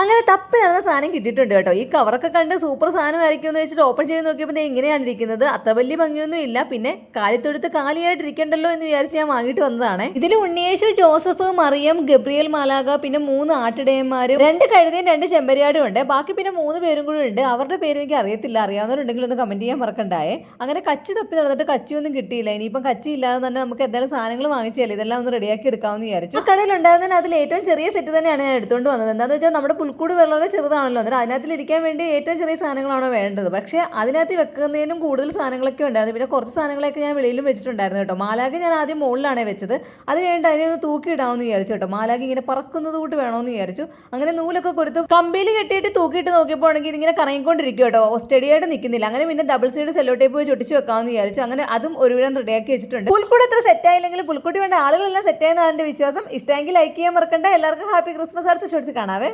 അങ്ങനെ തപ്പി നടന്ന സാധനം കിട്ടിയിട്ടുണ്ട് കേട്ടോ. ഈ കവറൊക്കെ കണ്ട് സൂപ്പർ സാധനമായിരിക്കും എന്ന് വെച്ചിട്ട് ഓപ്പൺ ചെയ്ത് നോക്കിയപ്പോൾ ഇങ്ങനെയാണ് ഇരിക്കുന്നത്. അത്ര വലിയ ഭംഗിയൊന്നും ഇല്ല. പിന്നെ കാലിത്തൊടുത്ത് കാലിയായിട്ടിരിക്കണ്ടല്ലോ എന്ന് വിചാരിച്ച് ഞാൻ വാങ്ങിയിട്ട് വന്നതാണ്. ഇതിൽ ഉണ്ണിയേശു, ജോസഫ്, മറിയം, ഗബ്രിയേൽ മാലാഖ, പിന്നെ 3 ആട്ടിടയന്മാരും 2 കഴുതയും 2 ചെമ്പരിയാടും ഉണ്ട്. ബാക്കി പിന്നെ 3 പേരും കൂടി ഉണ്ട്. അവരുടെ പേര് എനിക്ക് അറിയത്തില്ല. അറിയാവുന്നവരുണ്ടെങ്കിൽ ഒന്ന് കമന്റ് ചെയ്യാൻ മറക്കണ്ടായേ. അങ്ങനെ കച്ചി തപ്പി നടന്നിട്ട് കച്ചിയൊന്നും കിട്ടിയില്ല. ഇനിയിപ്പം കച്ചി ഇല്ലാതെ തന്നെ നമുക്ക് എന്തായാലും സാധനങ്ങൾ വാങ്ങിച്ചാൽ ഇതെല്ലാം ഒന്ന് റെഡിയാക്കി എടുക്കാമെന്ന് വിചാരിച്ചു. ആ കടയിൽ ഉണ്ടായിരുന്നതിന് അതിൽ ഏറ്റവും ചെറിയ സെറ്റ് തന്നെയാണ് ഞാൻ എടുത്തുകൊണ്ട് വന്നത്. എന്താണെന്ന് വെച്ചാൽ നമ്മുടെ പുൽക്കൂട് വളരെ ചെറുതാണല്ലോ. അന്നേരം അതിനകത്തിലിരിക്കാൻ വേണ്ടി ഏറ്റവും ചെറിയ സാധനങ്ങളാണോ വേണ്ടത്. പക്ഷേ അതിനകത്ത് വെക്കുന്നതിനും കൂടുതൽ സാധനങ്ങളൊക്കെ ഉണ്ടായിരുന്നു. പിന്നെ കുറച്ച് സാധനങ്ങളൊക്കെ ഞാൻ വെളിയിലും വെച്ചിട്ടുണ്ടായിരുന്നു കേട്ടോ. മാലാഖ ഞാൻ ആദ്യം മുകളിലാണ് വെച്ചത്. അത് കഴിഞ്ഞിട്ട് അതിനെ തൂക്കി ഇടാമെന്ന് വിചാരിച്ചു കേട്ടോ. മാലാഖ ഇങ്ങനെ പറക്കുന്നത് കൂട്ട് വേണമെന്ന് വിചാരിച്ചു. അങ്ങനെ നൂലൊക്കെ കൊടുത്തു കമ്പിയിൽ കെട്ടിയിട്ട് തൂക്കിയിട്ട് നോക്കിയപ്പോൾ ആണെങ്കിൽ ഇതിങ്ങനെ കറങ്ങിക്കൊണ്ടിരിക്കും കേട്ടോ. സ്റ്റഡിയായിട്ട് നിൽക്കുന്നില്ല. അങ്ങനെ പിന്നെ ഡബിൾ സൈഡ് സെല്ലോ ടേപ്പ് പോയി ചൊട്ടിച്ച് വെക്കാമെന്ന് വിചാരിച്ചു. അങ്ങനെ അതും ഒരുവിധം റെഡിയാക്കി വെച്ചിട്ടുണ്ട്. പുൽക്കൂട് എത്ര സെറ്റ് ആയില്ലെങ്കിൽ പുൽക്കൂട്ടി വേണ്ട ആളുകളെല്ലാം സെറ്റ് ആയെന്നാണ് എൻ്റെ വിശ്വാസം. ഇഷ്ടമെങ്കിൽ ലൈക്ക് ചെയ്യാൻ മറക്കണ്ട. എല്ലാവർക്കും ഹാപ്പി ക്രിസ്മസ്. അടുത്ത ഷോർട്സ് കാണാവേ.